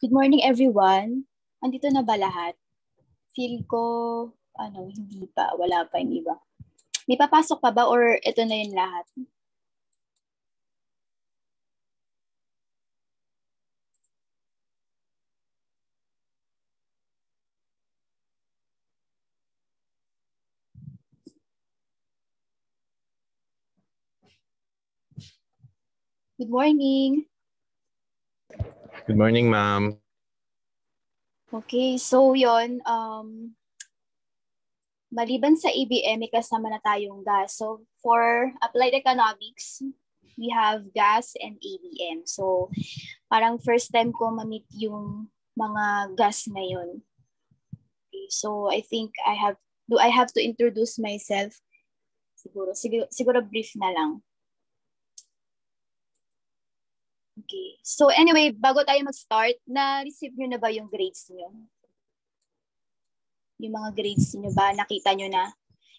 Good morning, everyone. Andito na ba lahat? Feel ko, hindi pa. Wala pa yung iba. May papasok pa ba or ito na yung lahat? Good morning. Good morning, ma'am. Okay, so yon maliban sa ABM, may kasama na tayong gas. So for Applied Economics, we have gas and ABM. So parang first time ko ma-meet yung mga gas na yun. Okay, so I think I have to introduce myself? Siguro brief na lang. Okay. So anyway, bago tayo mag-start, na-receive nyo na ba yung grades nyo? Yung mga grades nyo ba, nakita nyo na?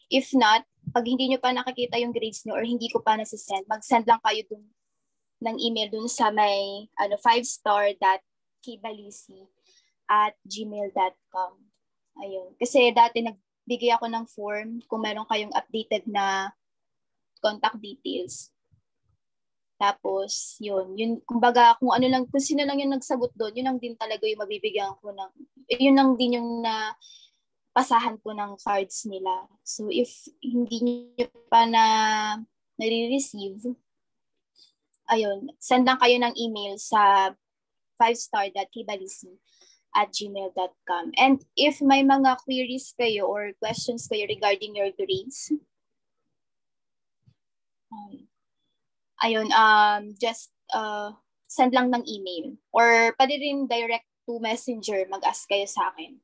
If not, pag hindi nyo pa nakakita yung grades nyo or hindi ko pa nasisend, mag-send lang kayo dun ng email dun sa may 5star.kbalisi@gmail.com. Ayun. Kasi dati nagbigay ako ng form kung meron kayong updated na contact details. Tapos, yun, kumbaga, kung sino lang yung nagsagot doon, yun lang din talaga yung mabibigyan ko yun lang din yung pasahan ko ng cards nila. So, if hindi nyo pa nare-receive, ayun, send lang kayo ng email sa 5star.kibalisi@gmail.com. And if may mga queries kayo or questions kayo regarding your grades, ayun, just send lang ng email. Or pwede rin direct to messenger, mag-ask kayo sa akin.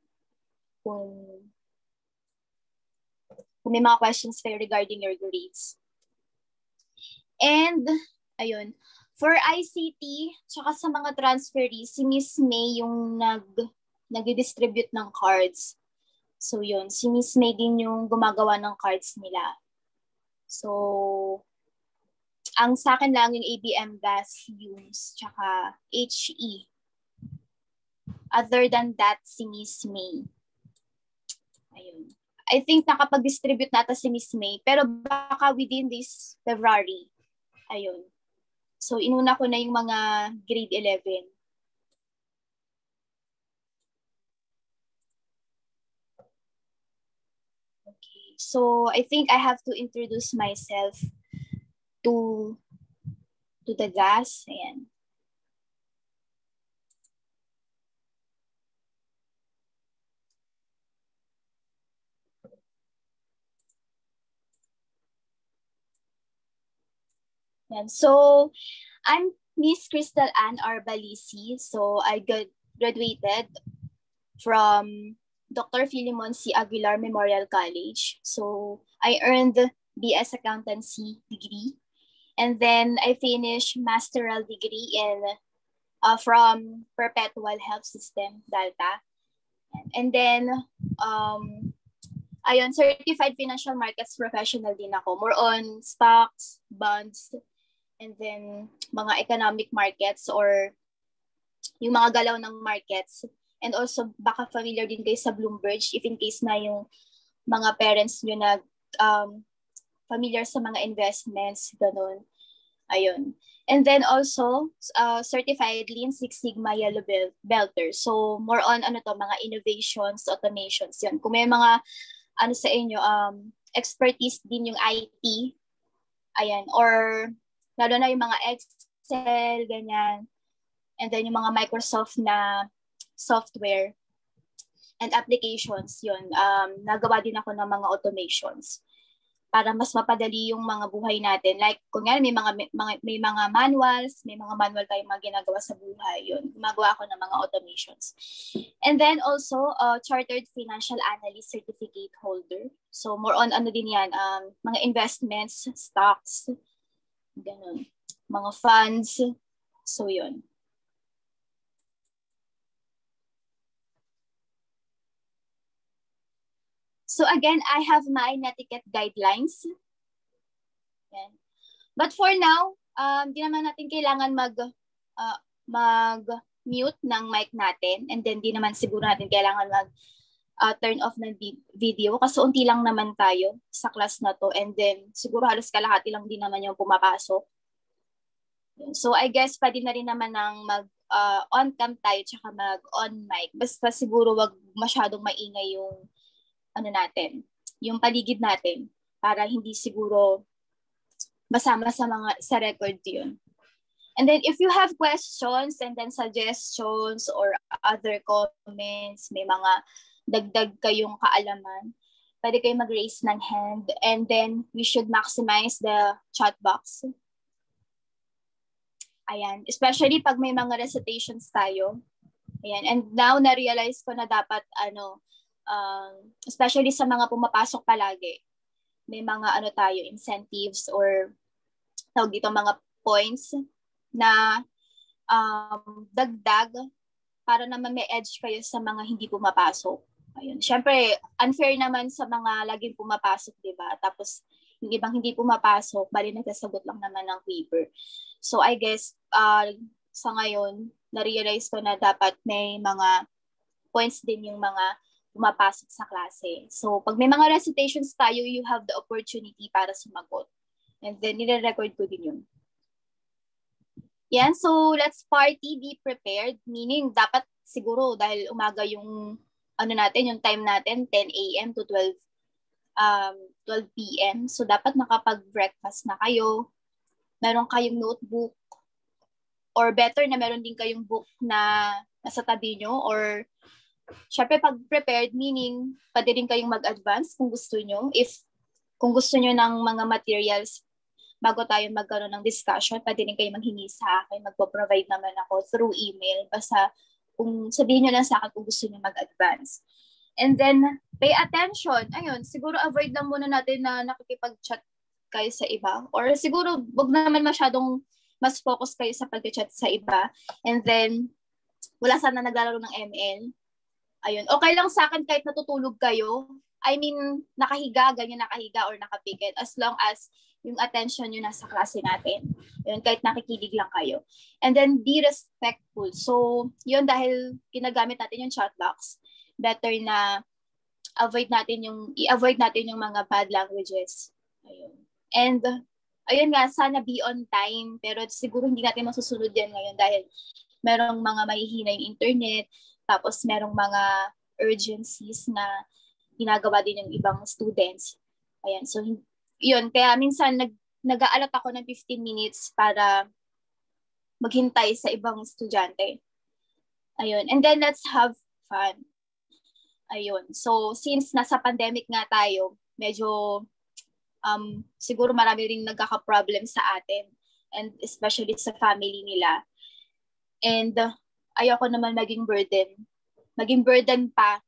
Kung may mga questions kayo regarding your grades. And, ayun, for ICT, tsaka sa mga transferees, si Miss May yung nag-distribute ng cards. So, yun, si Miss May din yung gumagawa ng cards nila. So, ang sa akin lang yung ABM gas use tsaka HE. Other than that, si Miss May. Ayun. I think nakapag-distribute nata si Miss May, pero baka within this February. Ayun. So, inuna ko na yung mga grade 11. Okay. So, I think I have to introduce myself to the gas. Ayan. Ayan. So, I'm Miss Crystal Ann Arbalisi. So, I graduated from Dr. Philemon C. Aguilar Memorial College. So, I earned BS Accountancy degree. And then I finished masteral degree from Perpetual Health System, Dalta. And then, certified financial markets professional din ako. More on stocks, bonds, and then mga economic markets or yung mga galaw ng markets. And also, baka familiar din kayo sa Bloomberg if in case na yung mga parents nyo familiar sa mga investments, ganun. Ayun. And then also, certified Lean Six Sigma Yellow Belter. So, more on mga innovations, automations, yun. Kung may mga, sa inyo, expertise din yung IT, ayan, or lalo na yung mga Excel, ganyan. And then yung mga Microsoft na software and applications, yun. Nagawa din ako ng mga automations para mas mapadali yung mga buhay natin. Like, kung yan, may mga manuals, may mga manual tayong mga ginagawa sa buhay. Yun, gumagawa ako ng mga automations. And then also, Chartered Financial Analyst Certificate Holder. So, more on din yan, mga investments, stocks, ganun, mga funds. So, yun. So again, I have my netiquette guidelines. Yan. But for now, di naman natin kailangan mute ng mic natin, and then di naman siguro natin kailangan turn off ng video kasi unti lang naman tayo sa class na to, and then siguro halos kalahati lang din naman yung pumapasok. So I guess pwede na rin naman ng on cam tayo tsaka mag on mic, basta siguro wag masyadong maingay yung natin, yung paligid natin, para hindi siguro masama sa record yun. And then if you have questions and then suggestions or other comments, may mga dagdag kayong kaalaman, pwede kayo mag-raise ng hand, and then we should maximize the chat box. Ayan, especially pag may mga recitations tayo. Ayan, and now na-realize ko na dapat especially sa mga pumapasok palagi, may mga tayo, incentives or tawag dito mga points na dagdag para naman may edge kayo sa mga hindi pumapasok. Ayun. Syempre, unfair naman sa mga laging pumapasok, di ba? Tapos, yung ibang hindi pumapasok, bali nagsasagot lang naman ng paper. So, I guess, sa ngayon, na-realize ko na dapat may mga points din yung mga pumapasok sa klase. So, pag may mga recitations tayo, you have the opportunity para sumagot. And then, nire-record ko din yun. Yan, so let's party, be prepared. Meaning, dapat siguro dahil umaga yung yung time natin, 10 a.m. to 12 p.m. So, dapat nakapag-breakfast na kayo. Meron kayong notebook. Or better na meron din kayong book na nasa tabi nyo. Or, syempre, pag-prepared, meaning, pwede rin kayong mag-advance kung gusto nyo. Kung gusto nyo ng mga materials bago tayo magkaroon ng discussion, pwede rin kayo manghingi sa akin. Magpo-provide naman ako through email. Basta kung sabihin nyo lang sa akin kung gusto nyo mag-advance. And then, pay attention. Ayun, siguro avoid lang muna natin na nakikipag-chat kayo sa iba. Or siguro, wag naman masyadong mas focus kayo sa pag-chat sa iba. And then, wala sana naglalaro ng ML. Ayun, okay lang sa akin kahit natutulog kayo. I mean, ganyan nakahiga or nakapikit. As long as yung attention nyo nasa klase natin. Yun, kahit nakikinig lang kayo. And then, be respectful. So, yun, dahil ginagamit natin yung chat box, better na i-avoid natin yung mga bad languages. Ayun. And, ayun nga, sana be on time. Pero siguro hindi natin masusunod yan ngayon dahil merong mga mahihina yung internet, tapos merong mga urgencies na ginagawa din yung ibang students. Ayan, so yun, kaya minsan nag-aalat ako ng 15 minutes para maghintay sa ibang estudyante. Ayun, and then let's have fun. Ayun, so since nasa pandemic nga tayo, medyo siguro marami ring nagkaka-problem sa atin, and especially sa family nila. And ayoko naman maging burden pa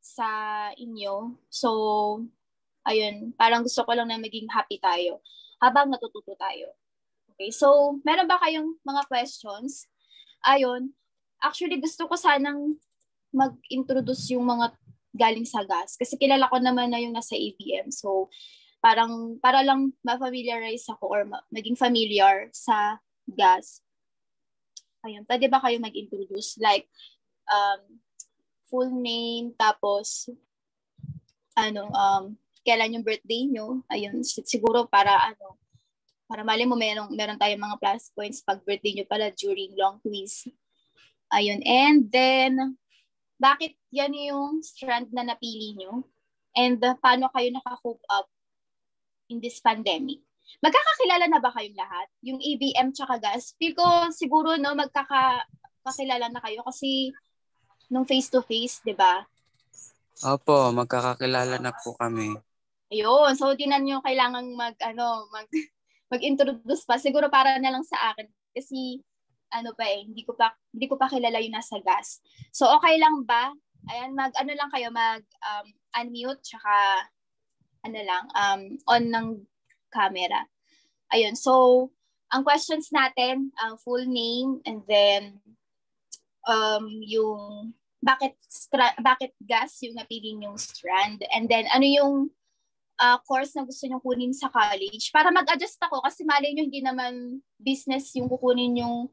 sa inyo. So, ayun, parang gusto ko lang na maging happy tayo habang natututo tayo. Okay, so meron ba kayong mga questions? Ayun, actually gusto ko sanang mag-introduce yung mga galing sa GAS kasi kilala ko naman na yung nasa ABM. So, parang para lang ma-familiarize ako or maging familiar sa GAS. Ayun, pwede ba kayo mag-introduce? Like, full name, tapos, kailan yung birthday nyo. Ayun, siguro para mali mo meron tayong mga plus points pag birthday nyo pala during long quiz. Ayun, and then, bakit yan yung strand na napili nyo? And paano kayo naka-cope up in this pandemic? Magkakakilala na ba kayong lahat? Yung ABM tsaka GAS? Feel ko siguro magkakakilala na kayo kasi nung face-to-face, di ba? Opo, magkakakilala na po kami. Ayun, so di na nyo kailangan mag-introduce pa. Siguro para na lang sa akin kasi hindi ko pa kilala yung nasa GAS. So okay lang ba? Ayan, lang kayo, unmute tsaka on ng camera. Ayun, so ang questions natin, full name, and then yung bakit GAS yung napili yung strand, and then ano yung course na gusto nyo kunin sa college para mag-adjust ako kasi malay nyo hindi naman business yung kukunin yung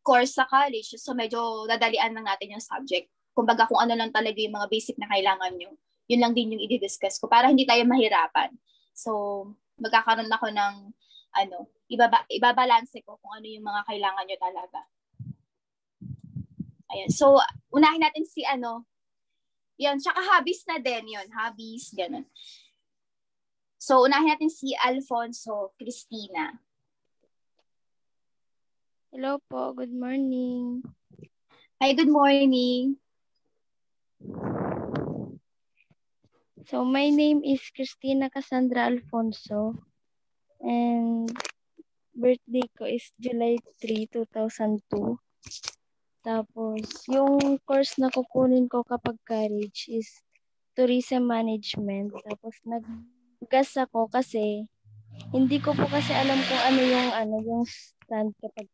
course sa college. So medyo dadalian lang natin yung subject. Kumbaga kung ano lang talaga yung mga basic na kailangan nyo, yun lang din yung i-discuss ko para hindi tayo mahirapan. So magkakaroon ako ng ibabalanse ko kung ano yung mga kailangan nyo talaga. Ayan. So unahin natin si yun, tsaka hobbies na din yun. Hobbies, ganun. So unahin natin si Alfonso Cristina. Hello po, good morning. Hi, good morning. So my name is Cristina Cassandra Alfonso and birthday ko is July 3, 2002. Tapos yung course na kukunin ko kapag college is tourism management. Tapos nag-gas ako kasi hindi ko po kasi alam kung yung stand kapag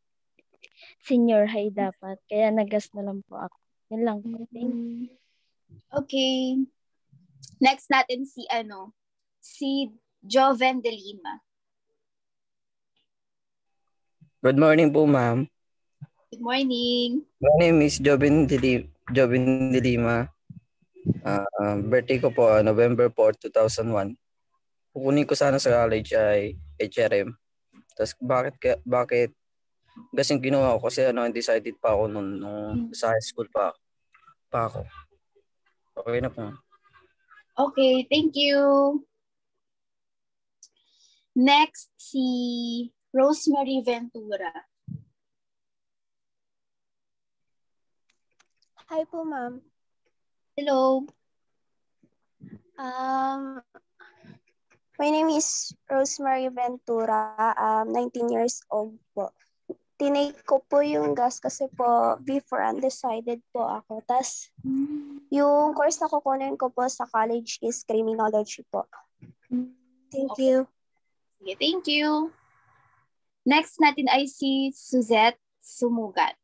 senior high dapat. Kaya nag-gas na lang po ako. Yun lang po. Thank you. Okay. Next natin si Joven de Lima. Good morning po, ma'am. Good morning. My name is Jobin de Lima. Birthday ko po, November 4, 2001. Kukunin ko sana sa college ay HRM. Tapos bakit kasing ginawa ko kasi undecided pa ako nung sa high school pa ako. Okay na po. Okay, thank you. Next, si Rosemary Ventura. Hi po, ma'am. Hello. My name is Rosemary Ventura. 19 years old po. Tinake ko po yung gas kasi po before undecided po ako. Tas yung course na kukunin ko po sa college is criminology po. Thank you. Okay, thank you. Next natin ay si Suzette Sumugat.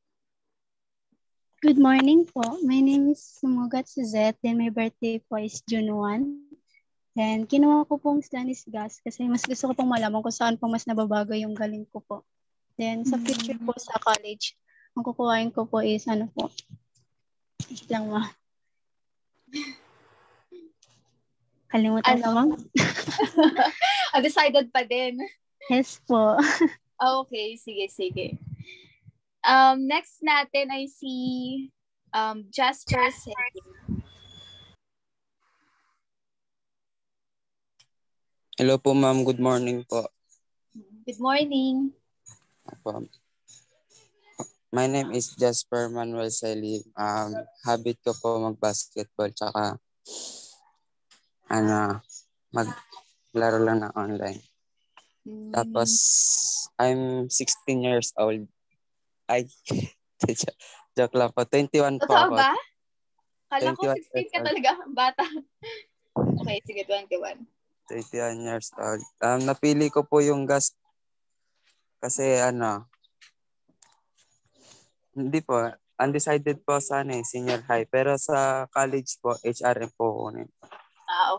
Good morning po. My name is Sumugat Suzette. Then my birthday po is June 1. Then kinuha ko pong Stanis Gas kasi mas gusto ko pong malaman kung saan pong mas nababago yung galing ko po. Then sa future po sa college, ang kukuhain ko po is wait lang ma. Kalimutan ko ma'am. Decided pa din. Yes po. Okay, sige. Next natin ay si Jasper Selim. Hello po, ma'am. Good morning po. Good morning. My name is Jasper Manuel Selim. Habit ko po mag-basketball tsaka maglaro lang na online. Tapos I'm 16 years old. Ay, joke lang po. 21 po Totoo ako. ba? Kala ko 16 ka old. talaga, bata. Okay, sige, 21. 21 years old. Napili ko po yung gas kasi hindi po, undecided po sana senior high. Pero sa college po, HRM po kunin.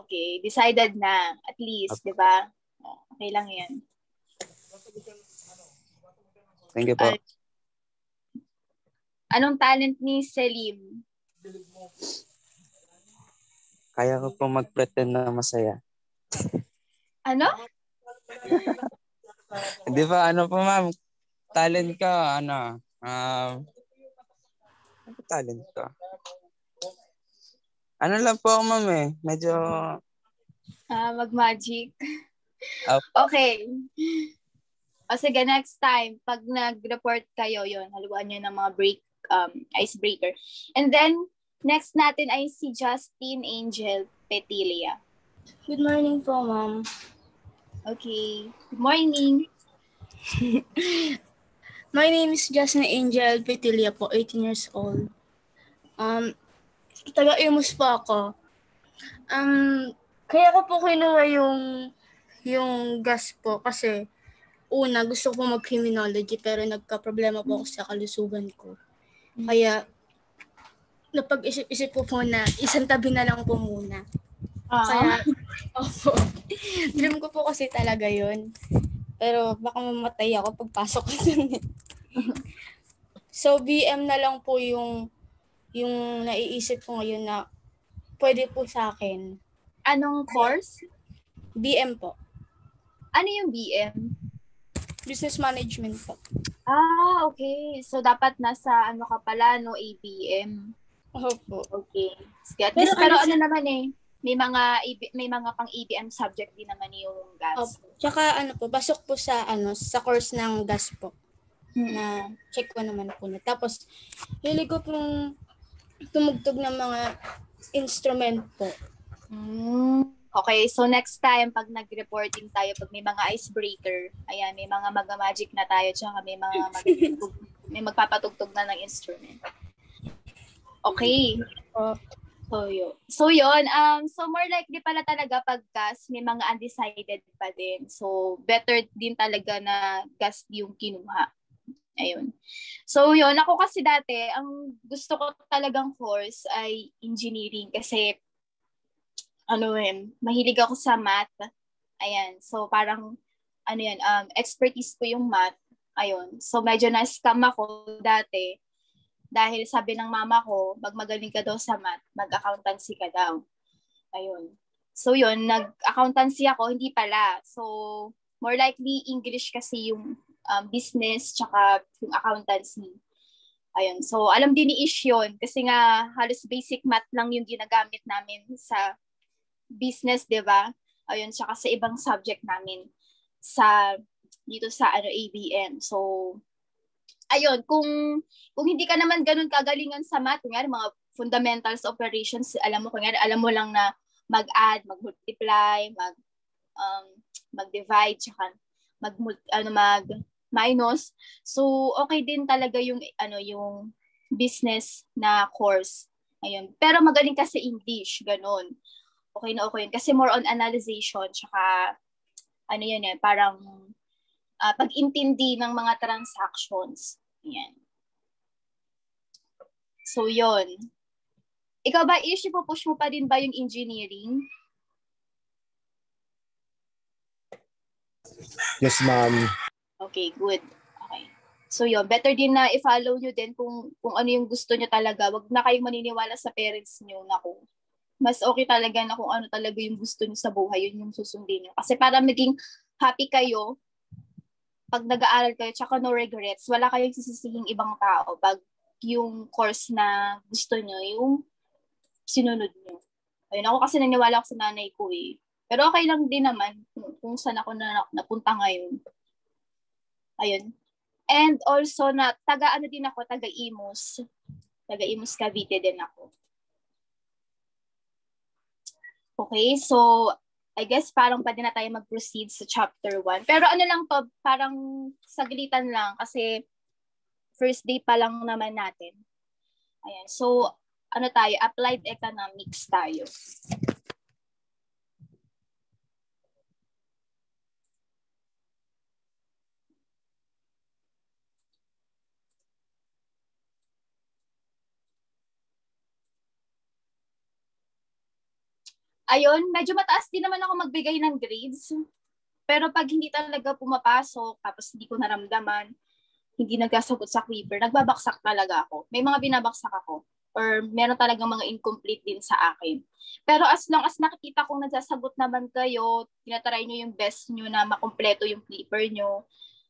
Okay. Decided na. At least, di ba? Okay lang yan. Thank you po. Anong talent ni Selim? Kaya ko po mag-pretend na masaya. Ano? Di ba, po ma'am? Talent ka, talent ka? Lang po ako, ma'am Medyo... Mag-magic. Okay. O sige, next time, pag nag-report kayo, haluan nyo ng mga icebreaker. And then, next natin ay si Justin Angel Petilia. Good morning po, ma'am. Okay. Good morning. My name is Justin Angel Petilia po, 18 years old. Taga-Imus po ako. Kaya ko po kinuha yung gas po kasi una, gusto ko mag-criminology pero nagka-problema po ako sa kalusugan ko. Kaya napag-isip-isip po na isang tabi na lang po muna. Kaya, opo. Dream ko po kasi talaga yun. Pero baka mamatay ako pagpasok ko dun. So, BM na lang po yung naiisip ko ngayon na pwede po sa akin. Anong course? BM po. Ano yung BM? Business Management po. Okay. So, dapat nasa ano ka pala, no, ABM. Opo. Okay. Sige. At Pero least, pero ano ano naman may mga pang ABM subject din naman yung gas. Opo. Tsaka ano po, pasok po sa course ng gas po. Na check ko naman po na. Tapos, hilig ko pong tumugtog ng mga instrument po. Okay, so next time, pag nag-reporting tayo, pag may mga icebreaker, ayan, may mga mag-magic na tayo, tsaka may mga may magpapatugtog na ng instrument. Okay. So yun. So more likely pala talaga pag gas, may mga undecided pa din. So better din talaga na gas yung kinuha. Ayun. So yun, ako kasi dati, ang gusto ko talagang course ay engineering kasi mahilig ako sa math. Ayan. So parang expertise ko yung math. Ayun. So medyo na-scam ako dati dahil sabi ng mama ko, pag magaling ka daw sa math, mag-accountancy ka daw. Ayun. So yun, nag-accountancy ako, hindi pala. So more likely English kasi yung business tsaka yung accountancy. Ayun. So alam din ni Ish yun kasi nga halos basic math lang yung ginagamit namin sa business, 'di ba? Ayun, saka sa ibang subject namin dito sa ABM. So ayun, kung hindi ka naman ganun kagalingan sa math, kunyari mga fundamentals operations, alam mo lang na mag-add, mag-multiply, mag-divide, saka mag-minus. So okay din talaga yung yung business na course. Ayun. Pero magaling ka sa English, ganun. Okay na okay yun. Kasi more on analyzation, tsaka parang pag-intindi ng mga transactions. Yan. So, yun. Ikaw ba, Ish, push mo pa din ba yung engineering? Yes, ma'am. Okay, good. Okay. So, yun. Better din na i-follow nyo din kung ano yung gusto nyo talaga. Wag na kayong maniniwala sa parents nyo na kung mas okay talaga na kung ano talaga yung gusto niyo sa buhay, yun yung susundin niyo. Kasi para maging happy kayo, pag nag-aaral kayo, tsaka no regrets, wala kayong sisisihing ibang tao pag yung course na gusto niyo, yung sinunod niyo. Ayun, ako kasi naniwala ako sa nanay ko eh. Pero okay lang din naman kung saan ako napunta ngayon. Ayun. And also, taga-ano din ako, taga-Imus. Taga-Imus Cavite din ako. Okay, so I guess parang pwede na tayo mag-proceed sa chapter 1. Pero ano lang to, parang saglitan lang kasi first day pa lang naman natin. Ayan, so applied economics tayo. Ayun, medyo mataas din naman ako magbigay ng grades. Pero pag hindi talaga pumapasok, tapos hindi ko naramdaman, hindi nagkasagot sa Quiver, nagbabaksak talaga ako. May mga binabaksak ako. Or meron talagang mga incomplete din sa akin. Pero as long as nakikita kong nagsasagot naman kayo, tinatry nyo yung best nyo na makumpleto yung Quiver nyo,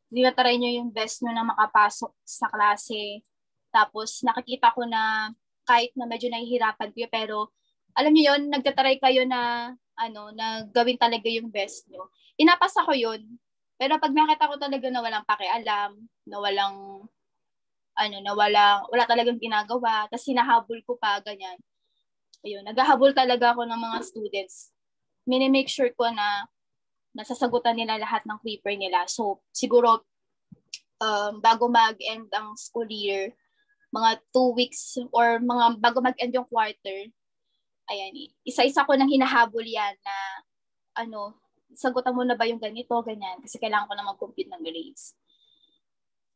tinatry nyo yung best nyo na makapasok sa klase, tapos nakikita ko na kahit na medyo nahihirapan kayo, pero alam niyo yun, nagtatry kayo na na gawin talaga yung best nyo. Inapasa ko yun. Pero pag nakita ko talaga na walang pakialam, na wala talagang ginagawa, tapos hinahabol ko pa, ganyan. Ayun, naghahabol talaga ako ng mga students. Mini-make sure ko na nasasagutan nila lahat ng paper nila. So, siguro, bago mag-end ang school year, mga 2 weeks, or bago mag-end yung quarter, ayan, isa-isa ko nang hinahabol yan na sagutan mo na ba yung ganito, ganyan, kasi kailangan ko na mag-compute ng grades.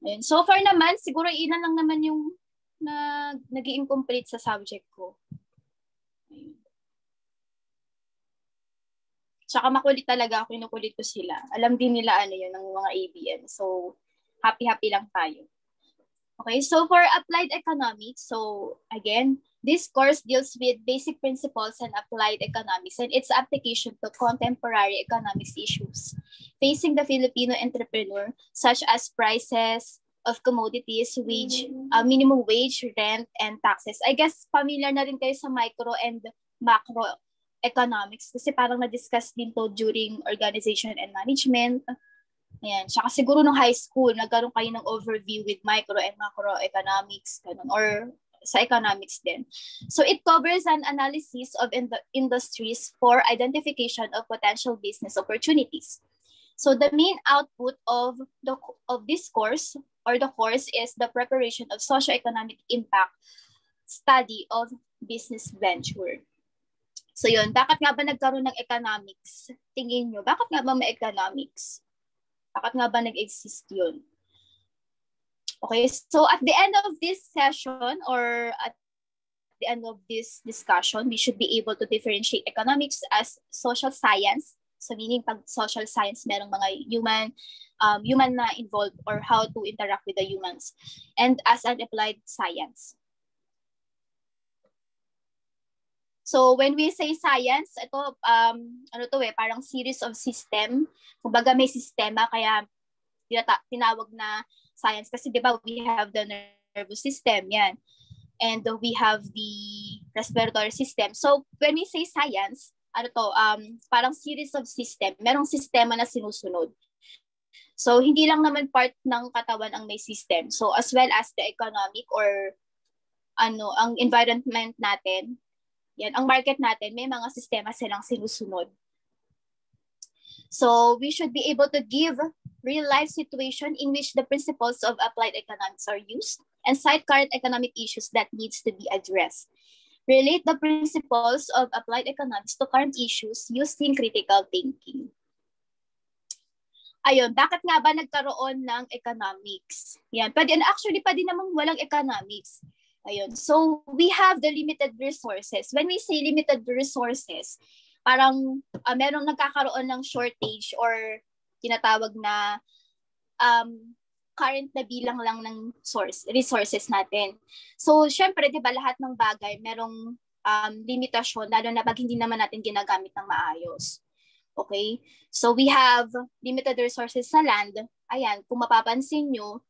Ayun. So far naman, siguro ilan lang naman yung nag-i-incomplete sa subject ko. Ayun. Tsaka makulit talaga ako, kinukulit ko sila. Alam din nila yun, ng mga ABM. So, happy-happy lang tayo. Okay, so for applied economics, so again, this course deals with basic principles and applied economics and its application to contemporary economics issues facing the Filipino entrepreneur, such as prices of commodities, minimum wage, rent, and taxes. I guess familiar na rin kayo sa micro and macro economics kasi parang na-discuss din to during organization and management. Ayan. Tsaka siguro nung high school, nagkaroon kayo ng overview with micro and macro economics, ganun, or sa economics din. So it covers an analysis of industries for identification of potential business opportunities. So the main output of this course or the course is the preparation of socioeconomic impact study of business venture. So yun, bakit nga ba nagkaroon ng economics? Tingin nyo, bakit nga ba may economics? Bakit nga ba nag-exist yun? Okay, so at the end of this session or at the end of this discussion, we should be able to differentiate economics as social science. So meaning pag social science, merong mga human na involved or how to interact with the humans. And as an applied science. So when we say science, ito parang series of system. Kumbaga may sistema kaya tinawag na science kasi 'di ba we have the nervous system, yan. And we have the respiratory system. So when we say science, parang series of system. Merong sistema na sinusunod. So hindi lang naman part ng katawan ang may system. So as well as the economic or ang environment natin, yan, ang market natin, may mga sistema silang sinusunod. So we should be able to give real-life situation in which the principles of applied economics are used and cite current economic issues that needs to be addressed. Relate the principles of applied economics to current issues using critical thinking. Ayun, bakit nga ba nagkaroon ng economics? Yan, pwede namang walang economics. Ayun. So, we have the limited resources. When we say limited resources, parang merong nagkakaroon ng shortage or tinatawag na current na bilang lang ng resources natin. So, syempre, di ba, lahat ng bagay merong limitasyon, lalo na pag hindi naman natin ginagamit ng maayos. Okay? So, we have limited resources sa land. Ayan, kung mapapansin nyo,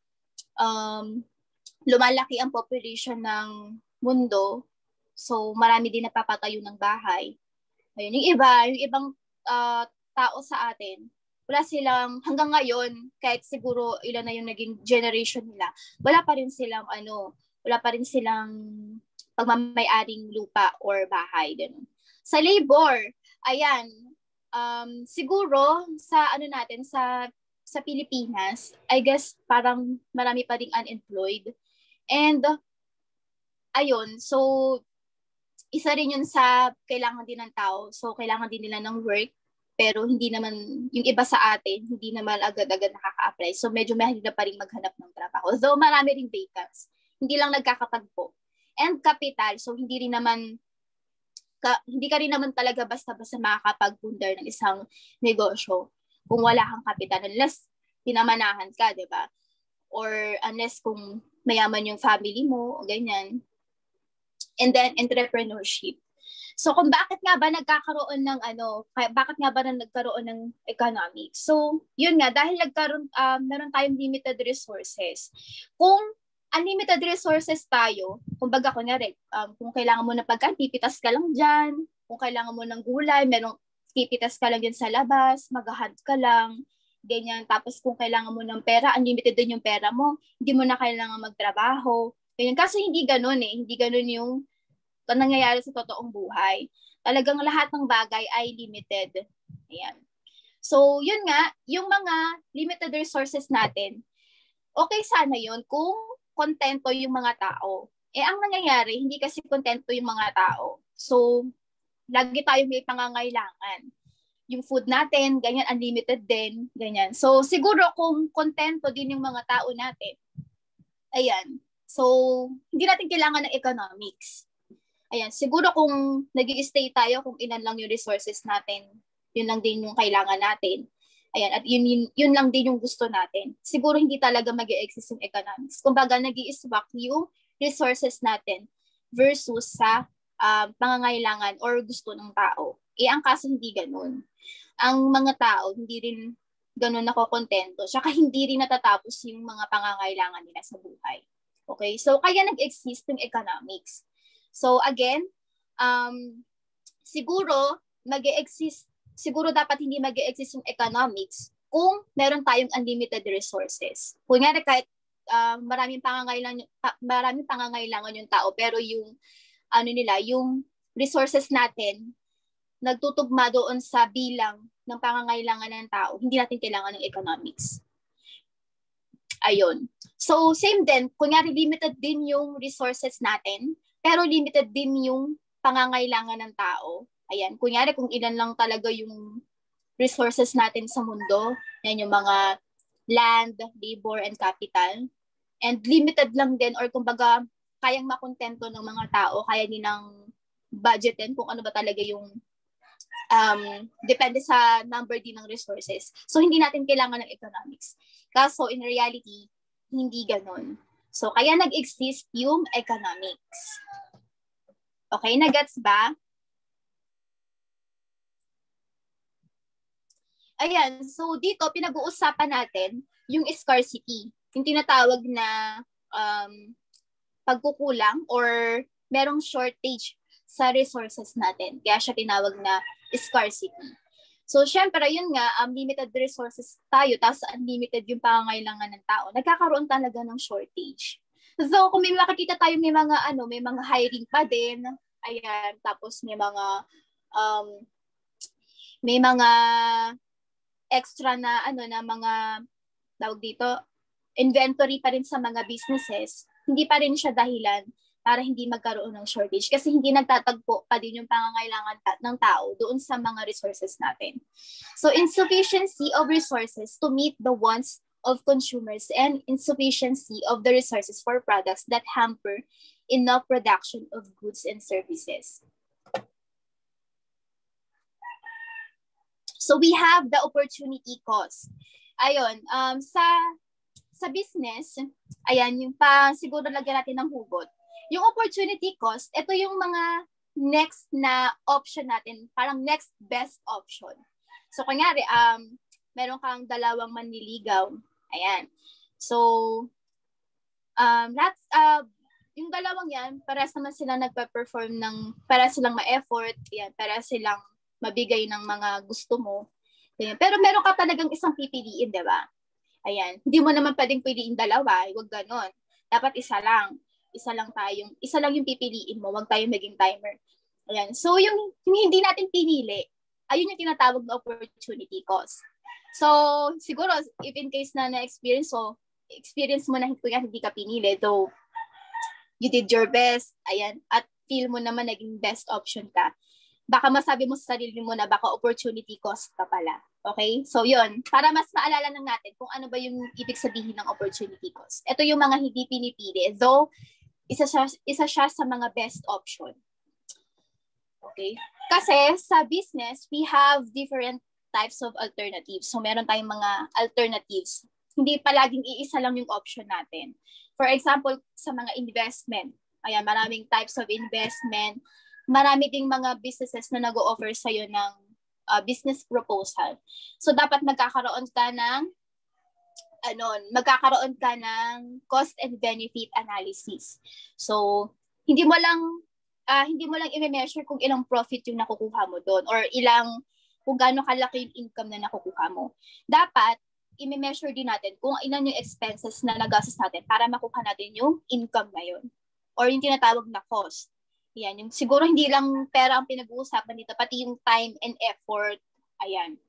lumalaki ang population ng mundo. So, marami din napapatayo ng bahay. Ayun, yung ibang tao sa atin, wala silang, hanggang ngayon, kahit siguro ilan na yung naging generation nila, wala pa rin silang pagmamay-aring lupa or bahay. Ganun. Sa labor, ayan, siguro sa sa Pilipinas, I guess parang marami pa ring unemployed. And ayun, so isa rin yun sa kailangan din ng tao. So kailangan din nila ng work, pero hindi naman, yung iba sa atin, hindi naman agad-agad nakaka-apply. So medyo mahirap pa rin maghanap ng trabaho. Though marami ring vacants, hindi lang nagkakatagpo. And capital, so hindi ka rin naman talaga basta-basta makakapag-pundar ng isang negosyo kung wala kang kapital, unless pinamanahan ka, di ba? Or unless kung mayaman yung family mo, o ganyan. And then, entrepreneurship. So, kung bakit nga ba nagkakaroon ng bakit nga ba nagkaroon ng economics? So, yun nga, dahil meron tayong limited resources. Kung unlimited resources tayo, kumbaga, kunyari, kung kailangan mo ng pagkain, pipitas ka lang dyan. Kung kailangan mo ng gulay, pipitas ka lang dyan sa labas, mag-hunt ka lang, ganyan. Tapos kung kailangan mo ng pera, unlimited din yung pera mo, hindi mo na kailangan magtrabaho. Ganyan. Kaso hindi ganun hindi ganun yung nangyayari sa totoong buhay. Talagang lahat ng bagay ay limited. Ayan. So, yun nga, yung mga limited resources natin, okay sana yun kung kontento yung mga tao. Ang nangyayari, hindi kasi kontento yung mga tao. So, lagi tayo may pangangailangan. Yung food natin, ganyan, unlimited din, ganyan. So, siguro kung kontento din yung mga tao natin, ayan. So, hindi natin kailangan ng economics. Ayan, siguro kung nag-i-stay tayo kung ilan lang yung resources natin, yun lang din yung kailangan natin. Ayan, at yun lang din yung gusto natin. Siguro hindi talaga mag-e-exist yung economics. Kumbaga, nag-i-swak yung resources natin versus sa pangangailangan or gusto ng tao. Ang kaso hindi ganun. Ang mga tao, hindi rin ganun nakokontento. Tsaka hindi rin natatapos yung mga pangangailangan nila sa buhay. Okay? So, kaya nag-exist yung economics. So, again, siguro dapat hindi mag-exist yung economics kung meron tayong unlimited resources. Kunyari kahit maraming pangangailangan yung tao, pero yung yung resources natin nagtutugma doon sa bilang ng pangangailangan ng tao, hindi natin kailangan ng economics. Ayun. So, same din, kunyari limited din yung resources natin, pero limited din yung pangangailangan ng tao. Ayan, kunyari kung ilan lang talaga yung resources natin sa mundo, yan yung mga land, labor, and capital. And limited lang din, or kumbaga, kayang makontento ng mga tao, kaya nilang budgetin kung ano ba talaga yung depende sa number din ng resources. So, hindi natin kailangan ng economics. Kaso, in reality, hindi ganon. So, kaya nag-exist yung economics. Okay, nagets ba? Ayan, so dito pinag-uusapan natin yung scarcity. Yung tinatawag na pagkukulang or merong shortage sa resources natin. Kaya siya tinawag na scarcity. So, syempre, yun nga, limited resources tayo, tapos unlimited yung pangangailangan ng tao. Nagkakaroon talaga ng shortage. So, kung may makikita tayo, may mga hiring pa din. Ayan, tapos may mga extra na mga tawag dito, inventory pa rin sa mga businesses. Hindi pa rin siya dahilan para hindi magkaroon ng shortage kasi hindi nagtatagpo pa din yung pangangailangan ng tao doon sa mga resources natin. So, insufficiency of resources to meet the wants of consumers and insufficiency of the resources for products that hamper enough production of goods and services. So, we have the opportunity cost. Ayun, sa business, ayan, yung siguro lagyan natin ng hugot. Yung opportunity cost, ito yung mga next na option natin, parang next best option. So, kunyari, meron kang dalawang manliligaw. Ayan. So, yung dalawang yan, para naman sila nagpa-perform para silang ma-effort, yan, para silang mabigay ng mga gusto mo. Ayan. Pero meron ka talagang isang pipiliin, di ba? Ayan. Hindi mo naman pwedeng piliin dalawa. Huwag ganon. Dapat isa lang yung pipiliin mo, wag tayong maging timer. Ayan. So, yung hindi natin pinili, ayun yung tinatawag na opportunity cost. So, siguro, if in case na na-experience mo na hindi ka pinili, though you did your best, ayan, at feel mo naman naging best option ka, baka masabi mo sa sarili mo na baka opportunity cost ka pala. Okay? So, yun. Para mas maalala lang natin kung ano ba yung ibig sabihin ng opportunity cost. Ito yung mga hindi pinipili. Though, isa siya sa mga best option. Okay? Kasi sa business, we have different types of alternatives. So, meron tayong mga alternatives. Hindi palaging iisa lang yung option natin. For example, sa mga investment. Ayan, maraming types of investment. Marami ding mga businesses na nag-o-offer sa'yo ng business proposal. So, dapat magkakaroon ka ng cost and benefit analysis. So, hindi mo lang i-measure kung ilang profit yung nakukuha mo doon or kung gaano kalaki yung income na nakukuha mo. Dapat, i-measure din natin kung ilan yung expenses na nagastos natin para makuha natin yung income na yun or yung tinatawag na cost. Yan, yung siguro hindi lang pera ang pinag-uusapan dito, pati yung time and effort. Ayan.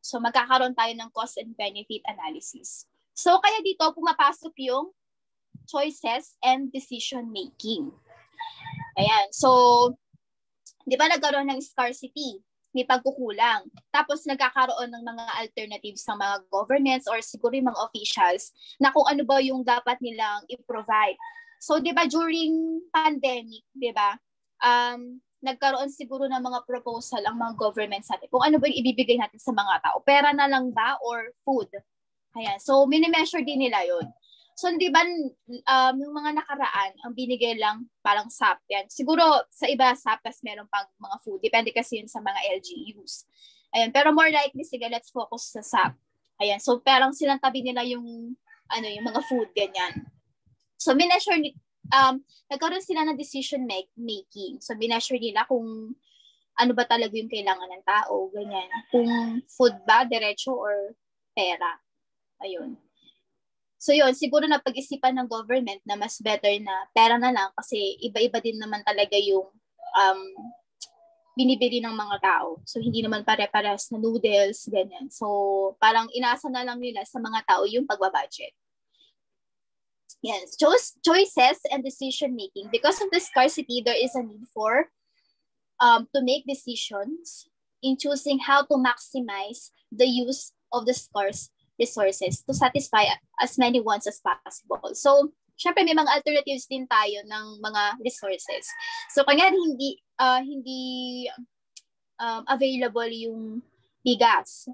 So, magkakaroon tayo ng cost and benefit analysis. So, kaya dito pumapasok yung choices and decision making. Ayan. So, di ba nagkaroon ng scarcity? May pagkukulang. Tapos, nagkakaroon ng mga alternatives ng mga governments or siguro yung mga officials na kung ano ba yung dapat nilang i-provide. So, di ba during pandemic, di ba, nagkaroon siguro ng mga proposal ang mga governments natin kung ano ba yung ibibigay natin sa mga tao. Pera na lang ba or food? Ayan. So, mini-measure din nila yun. So, di ba, yung mga nakaraan, ang binigay lang parang SAP. Yan. Siguro, sa iba SAP, kasi meron pang mga food. Depende kasi yun sa mga LGUs. Ayan. Pero more likely, sige, let's focus sa SAP. Ayan. So, parang silang tabi nila yung mga food, ganyan. So, mineasure, nagkaroon sila ng decision making. So, mineasure nila kung ano ba talaga yung kailangan ng tao, ganyan. Kung food ba, diretso, or pera. Ayun. So, yun, siguro na pag-isipan ng government na mas better na pera na lang kasi iba-iba din naman talaga yung binibili ng mga tao. So, hindi naman pare-pares na noodles, ganyan. So, parang inaasa na lang nila sa mga tao yung pagbabudget. Yes, choices and decision making. Because of the scarcity, there is a need for to make decisions in choosing how to maximize the use of the scarce resources to satisfy as many wants as possible. So, syempre may mga alternatives din tayo ng mga resources. So, kanya hindi available yung bigas.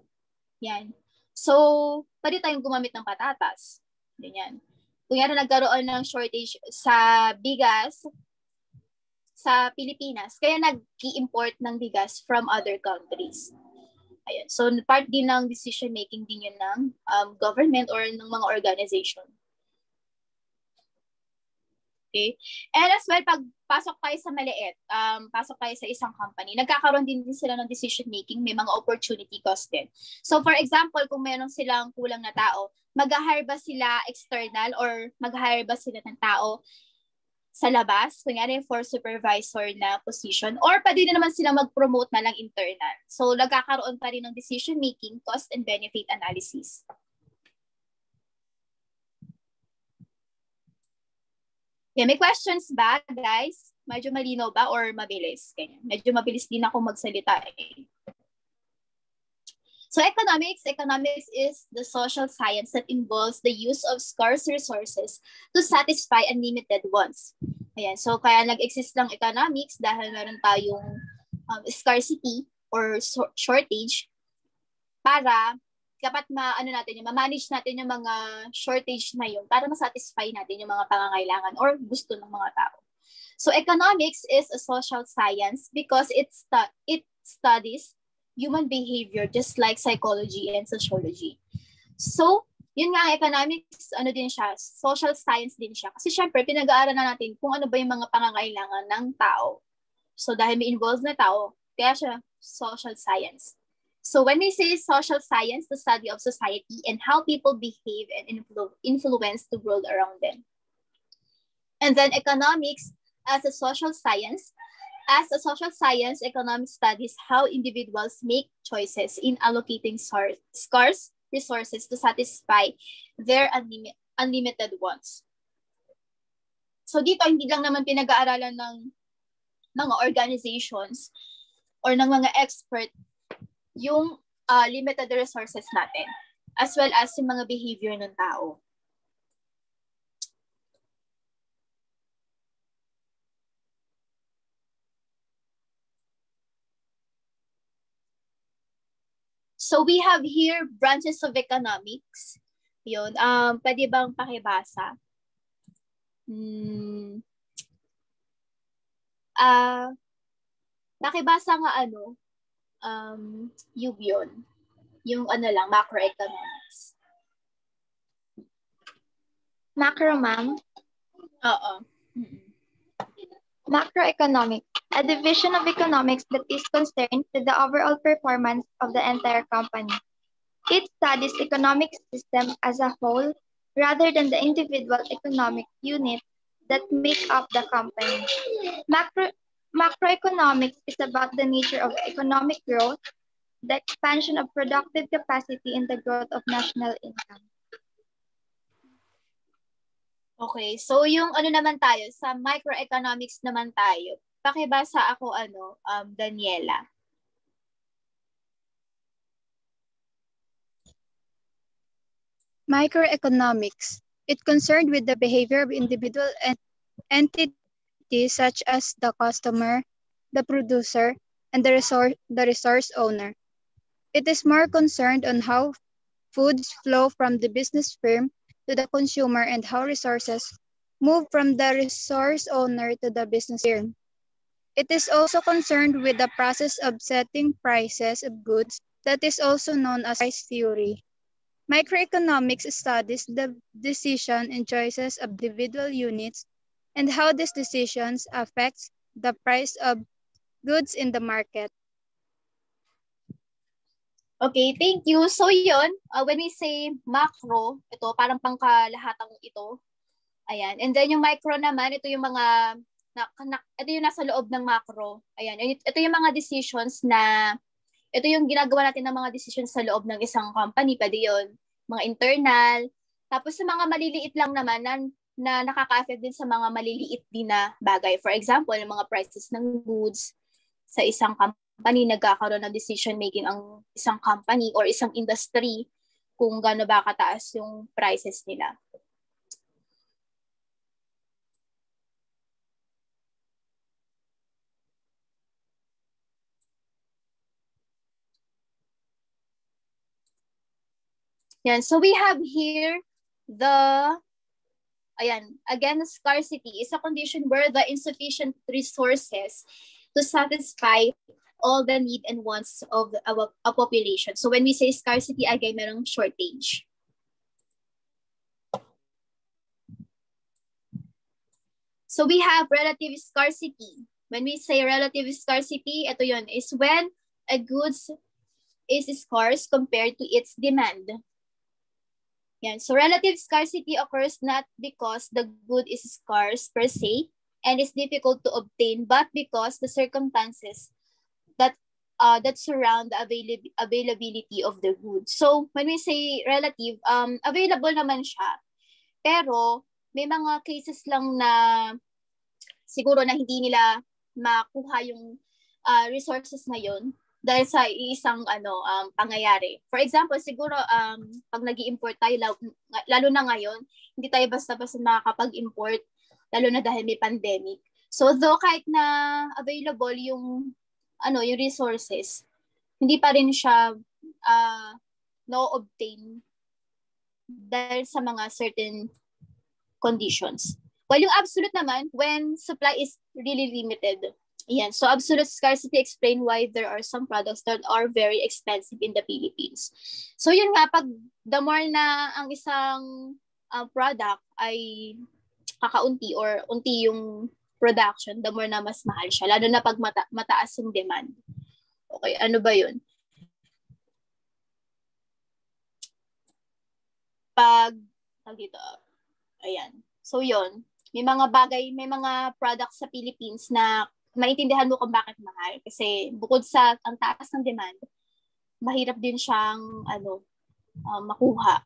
Yan. So, pwede tayong gumamit ng patatas. Ganyan. Kunyari nagkaroon ng shortage sa bigas sa Pilipinas, kaya nag-i-import ng bigas from other countries. Ayun. So, part din ng decision-making din yun ng government or ng mga organization. Okay? And as well, pag pasok tayo sa maliit, pasok tayo sa isang company, nagkakaroon din sila ng decision-making, may mga opportunity cost din. So, for example, kung meron silang kulang na tao, mag-hire ba sila external or mag-hire ba sila ng tao sa labas, kunyari for supervisor na position, or pwede na naman sila mag-promote na lang internal. So, nagkakaroon pa rin ng decision-making, cost and benefit analysis. Yeah, may questions ba, guys? Medyo malinaw ba or mabilis? Ganyan. Medyo mabilis din ako magsalita eh. So economics is the social science that involves the use of scarce resources to satisfy unlimited wants. Ayan, so kaya nag-exist lang economics dahil meron tayong scarcity or shortage para dapat ma-manage natin yung mga shortage na yun para ma-satisfy natin yung mga pangangailangan or gusto ng mga tao. So economics is a social science because it studies human behavior just like psychology and sociology. So, yun nga, economics, din siya, social science din siya. Kasi syempre, pinag-aaral na natin kung ano ba yung mga pangangailangan ng tao. So, dahil may involved na tao, kaya siya social science. So, when we say social science, the study of society and how people behave and influence the world around them. And then economics as a social science, economics studies how individuals make choices in allocating scarce resources to satisfy their unlimited wants. So dito, hindi lang naman pinag-aaralan ng mga organizations or ng mga expert yung limited resources natin, as well as yung mga behavior ng tao. So we have here branches of economics. Yun, pwede bang pakibasa? Pakibasa nga yun. Yung macroeconomics. Macro, ma'am? Oo. Macroeconomics, a division of economics that is concerned with the overall performance of the entire company. It studies economic system as a whole rather than the individual economic units that make up the company. Macroeconomics is about the nature of economic growth, the expansion of productive capacity, and the growth of national income. Okay, so yung naman tayo, sa microeconomics naman tayo. Pakibasa ako Daniela. Microeconomics. It concerned with the behavior of individual entities entities such as the customer, the producer, and the resource owner. It is more concerned on how foods flow from the business firm to the consumer and how resources move from the resource owner to the business firm. It is also concerned with the process of setting prices of goods that is also known as price theory. Microeconomics studies the decision and choices of individual units and how these decisions affects the price of goods in the market. Okay, thank you. So yun, when we say macro, ito parang pangkalahatang ito. Ayan. And then yung micro naman, ito yung mga ito yung nasa loob ng macro. Ayan. Ito yung mga decisions na ito yung ginagawa natin ng mga decisions sa loob ng isang company. Pwede yun, mga internal. Tapos sa mga maliliit lang naman na nakaka-affect din sa mga maliliit din na bagay. For example, yung mga prices ng goods sa isang company, nagkakaroon ng decision making ang isang company or isang industry kung gaano ba kataas yung prices nila. Yan. So we have here again, scarcity is a condition where the insufficient resources to satisfy all the need and wants of a population. So when we say scarcity, again, merong shortage. So we have relative scarcity. When we say relative scarcity, ito yun, is when a goods is scarce compared to its demand. Yan. So relative scarcity occurs not because the good is scarce per se and is difficult to obtain, but because the circumstances that surround the availability of the good. So when we say relative, available naman siya, pero may mga cases lang na siguro na hindi nila makuha yung resources na yun dahil sa isang pangyayari. For example, siguro pag nag-i-import tayo, lalo na ngayon, hindi tayo basta-basta makakapag-import, lalo na dahil may pandemic. So though kahit na available yung resources, hindi pa rin siya no-obtain dahil sa mga certain conditions. While yung absolute naman, when supply is really limited. Yan. So absolute scarcity explain why there are some products that are very expensive in the Philippines. So yun nga, pag the more na ang isang product ay kakaunti or unti yung production, the more na mas mahal siya. Lalo na pag mataas yung demand. Okay, ano ba yun? Ayan. So yun, may mga products sa Philippines na maintindihan mo kung bakit mahal. Kasi bukod sa ang taas ng demand, mahirap din siyang makuha.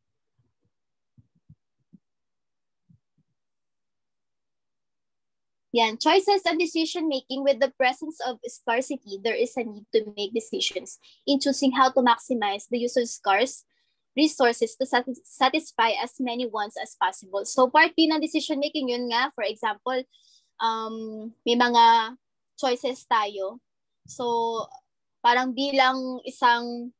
Yan. Choices and decision making. With the presence of scarcity, there is a need to make decisions in choosing how to maximize the use of scarce resources to satisfy as many wants as possible. So part din ng decision making yun nga. For example, may mga choices tayo. So, parang bilang isang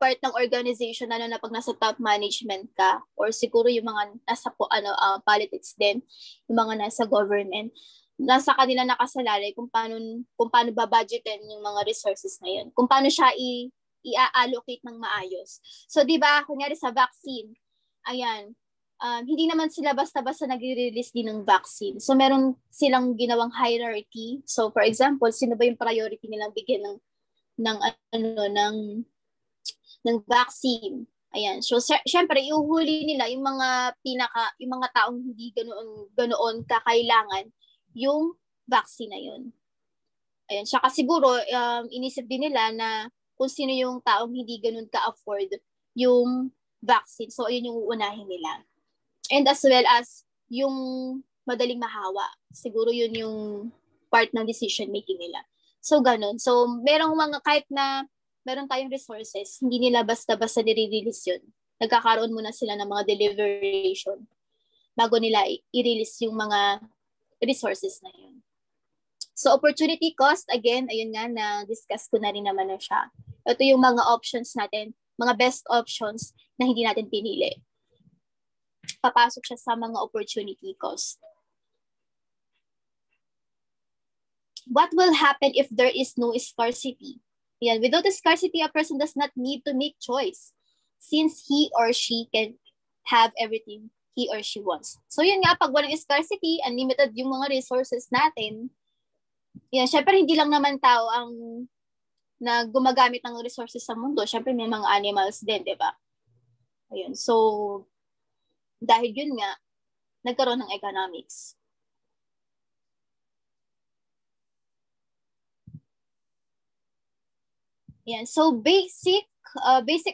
part ng organization na pag nasa top management ka or siguro yung mga nasa politics din, yung mga nasa government, nasa kanila nakasalalay kung paano ba-budgetin yung mga resources na yun. Kung paano siya i-allocate ng maayos. So, di ba, kunyari sa vaccine, ayan, hindi naman sila basta-basta nagre-release din ng vaccine. So, meron silang ginawang hierarchy. So, for example, sino ba yung priority nilang bigyan ng vaccine? Ayan. So, syempre, iuhuli nila yung mga taong hindi ganoon kakailangan yung vaccine na yun. Ayan. Saka siguro, inisip din nila na kung sino yung taong hindi ganoon ka-afford yung vaccine. So, ayun yung uunahin nila. And as well as yung madaling mahawa. Siguro yun yung part ng decision making nila. So, ganun. So, merong kahit na meron tayong resources, hindi nila basta-basta nire-release yun. Nagkakaroon muna sila ng mga deliberation bago nila i-release yung mga resources na yun. So opportunity cost, again, ayun nga, na-discuss ko na rin naman na siya. Ito yung mga options natin, mga best options na hindi natin pinili. Papasok siya sa mga opportunity cost. What will happen if there is no scarcity? Yan, without a scarcity, a person does not need to make choice since he or she can have everything he or she wants. So yun nga, pag walang scarcity, unlimited yung mga resources natin, yan, syempre hindi lang naman tao ang na gumagamit ng resources sa mundo. Syempre may mga animals din, di ba? Ayun, so dahil yun nga, nagkaroon ng economics. Yan. So basic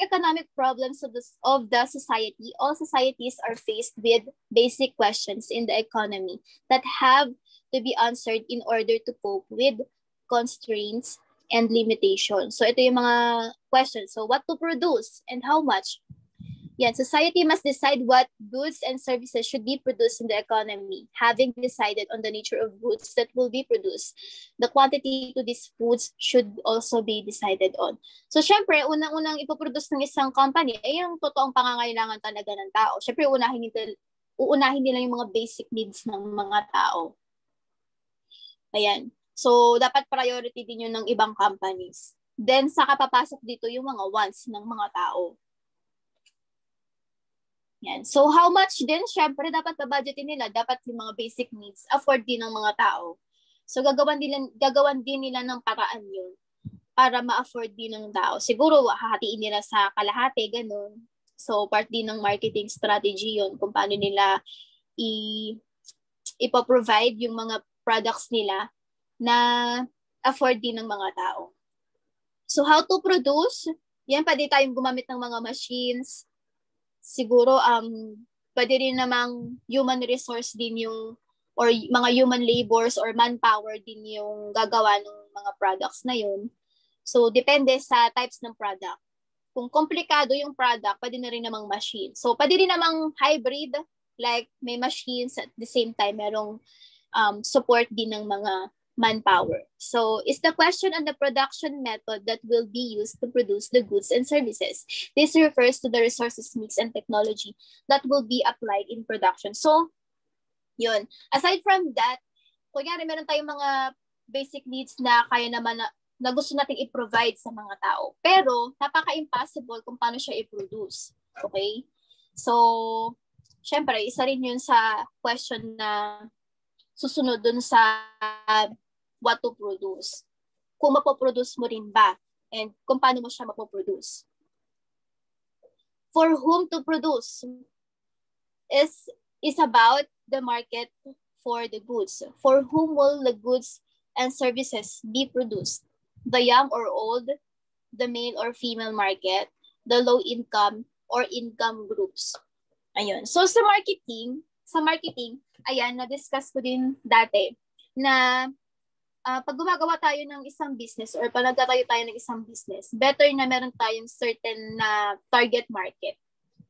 economic problems of the society. All societies are faced with basic questions in the economy that have to be answered in order to cope with constraints and limitations. So ito yung mga questions. So what to produce and how much? Yan, society must decide what goods and services should be produced in the economy. Having decided on the nature of goods that will be produced, the quantity to these foods should also be decided on. So, syempre, unang-unang ipoproduce ng isang company ay yung totoong pangangailangan talaga ng tao. Syempre, uunahin nila yung mga basic needs ng mga tao. Ayan. So, dapat priority din yun ng ibang companies. Then, saka papasok dito yung mga wants ng mga tao. Yan. So how much din? Syempre, dapat na-budgetin nila. Dapat yung mga basic needs, afford din ng mga tao. So gagawan din nila ng paraan yun para ma-afford din ng tao. Siguro, hahatiin nila sa kalahati, ganun. So part din ng marketing strategy yun kung paano nila ipoprovide yung mga products nila na afford din ng mga tao. So how to produce? Yan, pwede tayong gumamit ng mga machines. Siguro pwede rin namang human resource din yung or mga human labors or manpower din yung gagawa ng mga products na yun. So depende sa types ng product. Kung komplikado yung product, pwede na rin namang machine. So pwede rin namang hybrid, like may machines at the same time merong support din ng mga manpower. So, is the question on the production method that will be used to produce the goods and services. This refers to the resources mix and technology that will be applied in production. So, yun. Aside from that, kunyari meron tayong mga basic needs na kaya naman na gusto nating i-provide sa mga tao. Pero, napaka-impossible kung paano siya i-produce. Okay? So, syempre, isa rin yun sa question na susunod dun sa what to produce. Kung mapoproduce mo rin ba? And kung paano mo siya mapoproduce. For whom to produce is about the market for the goods. For whom will the goods and services be produced? The young or old, the male or female market, the low income or income groups. Ayun. So sa marketing, ayan, na-discuss ko din dati na pag gumagawa tayo ng isang business or pag nagtatayo tayo ng isang business, better na meron tayong certain na target market.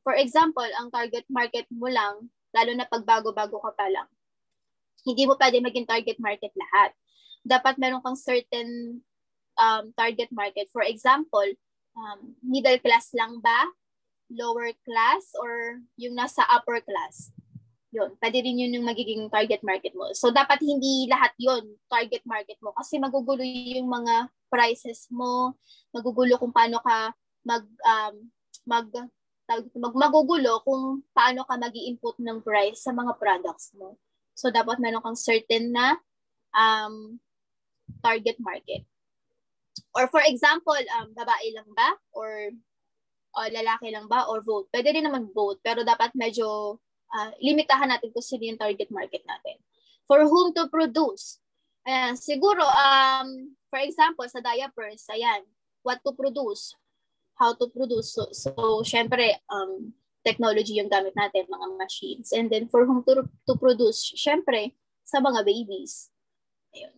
For example, ang target market mo lang, lalo na pag bago-bago ka pa lang, hindi mo pwede maging target market lahat. Dapat meron kang certain target market. For example, middle class lang ba? Lower class? Or yung nasa upper class? Yun, pwede rin yun yung magiging target market mo. So, dapat hindi lahat yun target market mo kasi magugulo yung mga prices mo, magugulo kung paano ka magugulo kung paano ka mag-i-input ng price sa mga products mo. So, dapat meron kang certain na target market. Or for example, babae lang ba? Or lalaki lang ba? Or both? Pwede rin naman both, pero dapat medyo limitahan natin kung sino yung target market natin. For whom to produce? Ayan, siguro, for example, sa diapers, ayan, what to produce? How to produce? So syempre, technology yung gamit natin, mga machines. And then, for whom to produce? Syempre, sa mga babies. Ayun.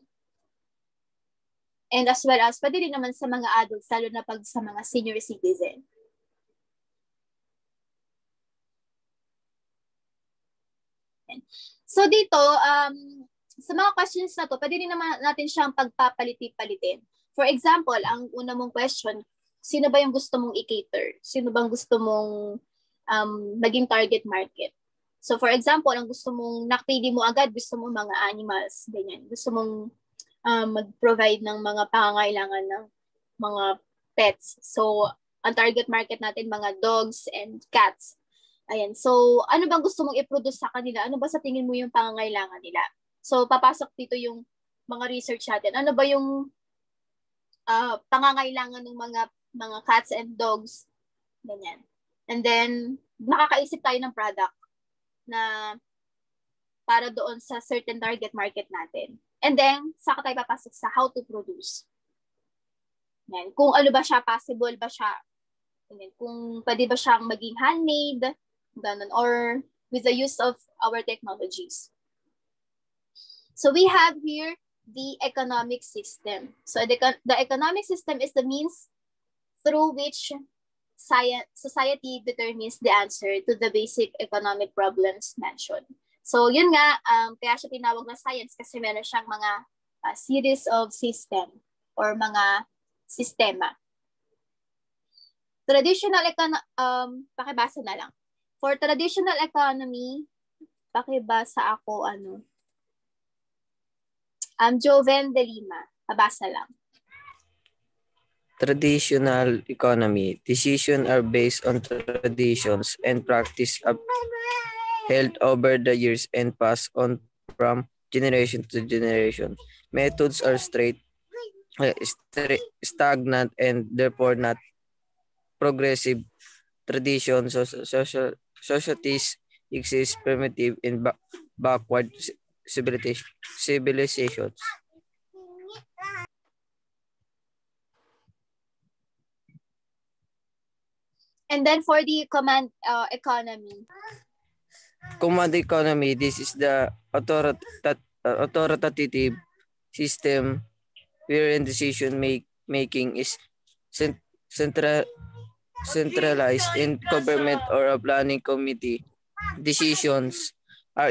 And as well as, pwede rin naman sa mga adults, lalo na pag sa mga senior citizen. So dito, sa mga questions na to, pwede din naman natin siyang pagpapalitin. For example, ang una mong question, sino ba yung gusto mong i-cater? Sino bang gusto mong maging target market? So for example, ang gusto mong nakpili mo agad, gusto mong mga animals, ganyan. Gusto mong mag-provide ng mga pangangailangan ng mga pets. So ang target market natin, mga dogs and cats. Ayan. So ano bang gusto mong i-produce sa kanila? Ano ba sa tingin mo yung pangangailangan nila? So papasok dito yung mga research natin. Ano ba yung pangangailangan ng mga cats and dogs? Ganyan. And then nakakaisip tayo ng product na para doon sa certain target market natin. And then, saka tayo papasok sa how to produce. Yan. Kung ano ba siya, possible ba siya. Yan. Kung pwede ba siyang maging handmade, ganun, or with the use of our technologies. So we have here the economic system. So the economic system is the means through which society determines the answer to the basic economic problems mentioned. So yun nga, kaya siya tinawag na science kasi meron siyang mga series of system or mga sistema. Pakibasa na lang. For traditional economy, pakibasa ako Joven de Lima. Pabasa lang. Traditional economy. Decisions are based on traditions and practice held over the years and passed on from generation to generation. Methods are stagnant and therefore not progressive. Traditions, societies exist primitive and backward civilizations. And then for the command economy. Command economy, this is the authoritative system wherein decision making is centralized in government or a planning committee. Decisions are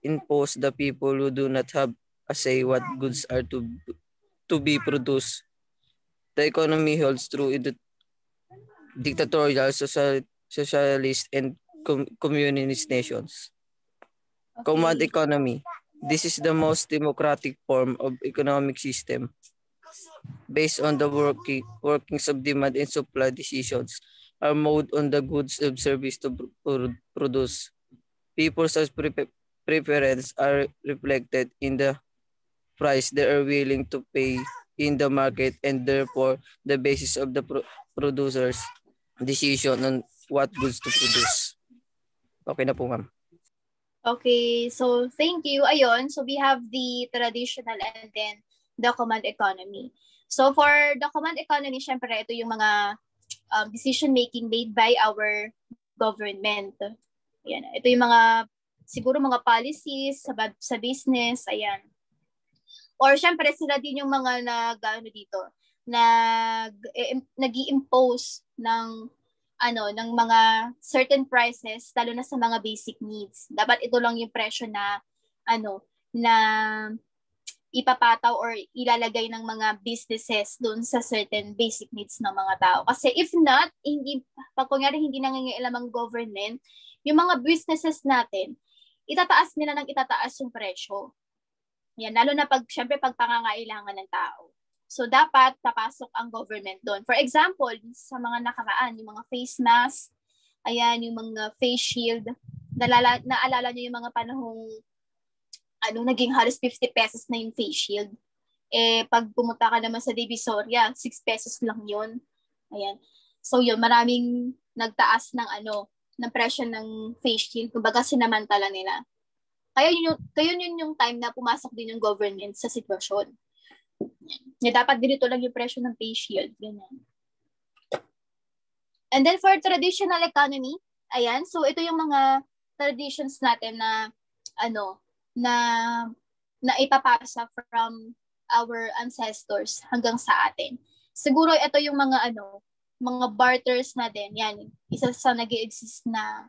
imposed the people who do not have a say what goods are to be produced. The economy holds true in the dictatorial, socialist, and communist nations. Okay. Command economy. This is the most democratic form of economic system. Based on the workings of demand and supply, decisions are made on the goods and service to produce. People's preference are reflected in the price they are willing to pay in the market, and therefore the basis of the producers decision on what goods to produce. Okay na po, ma'am. Okay, so thank you. Ayun, so we have the traditional and then the command economy. So for the command economy, syempre ito yung mga decision making made by our government. Ayan, ito yung mga siguro mga policies sa business, ayan. Or syempre sila din yung mga nag-i-impose ng mga certain prices lalo na sa mga basic needs. Dapat ito lang yung presyo na ipapataw or ilalagay ng mga businesses doon sa certain basic needs ng mga tao. Kasi if not, pag kunyari hindi nangangailangan ang government, yung mga businesses natin, itataas yung presyo. Yan, lalo na pag pangangailangan ng tao. So, dapat papasok ang government doon. For example, sa mga nakaraan, yung mga face mask, ayan, yung mga face shield, naalala nyo yung mga panahong naging halos 50 pesos na yung face shield. Pag pumunta ka naman sa Divisoria, 6 pesos lang yun. Ayan. So, yun, maraming nagtaas ng presyo ng face shield. Kumbaga, sinamantala nila. Kaya yun yung time na pumasok din yung government sa sitwasyon. Dapat ganito lang yung presyo ng face shield. Ganyan. And then for traditional economy, ayan, so ito yung mga traditions natin na ipapasa from our ancestors hanggang sa atin. Siguro ito yung mga barters na din. Yan, isa sa nag-i-exist na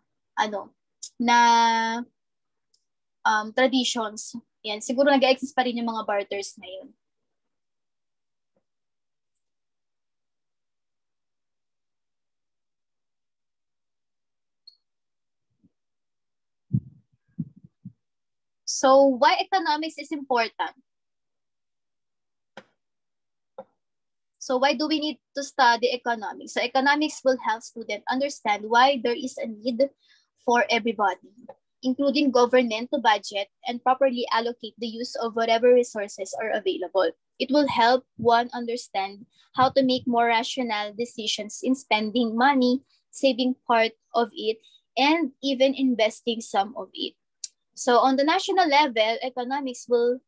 traditions. Yan, siguro nag-exist pa rin yung mga barters ngayon. So, why economics is important? So, why do we need to study economics? So, economics will help students understand why there is a need for everybody, including government, to budget and properly allocate the use of whatever resources are available. It will help one understand how to make more rational decisions in spending money, saving part of it, and even investing some of it. So on the national level, economics will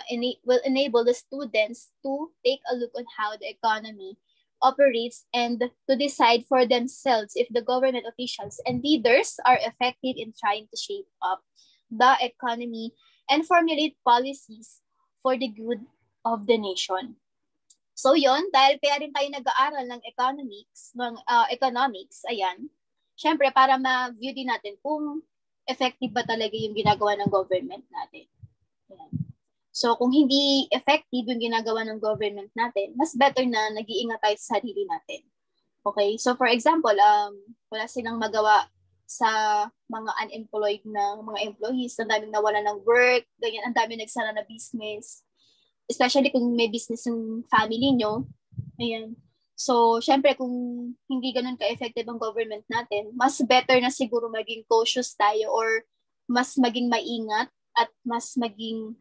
enable the students to take a look on how the economy operates and to decide for themselves if the government officials and leaders are effective in trying to shape up the economy and formulate policies for the good of the nation. So yon, dahil kaya rin tayo nag-aaral ng economics, ayan, syempre para ma-view din natin kung effective ba talaga yung ginagawa ng government natin. Ayan. So kung hindi effective yung ginagawa ng government natin, mas better na nag-iingat tayo sa sarili natin. Okay? So for example, wala silang magawa sa mga unemployed na mga employees, ang daming nawala ng work, ganyan, ang daming nagsara na business. Especially kung may business yung family nyo. Ayan. So, syempre, kung hindi ganun ka-effective ang government natin, mas better na siguro maging cautious tayo or mas maging maingat at mas maging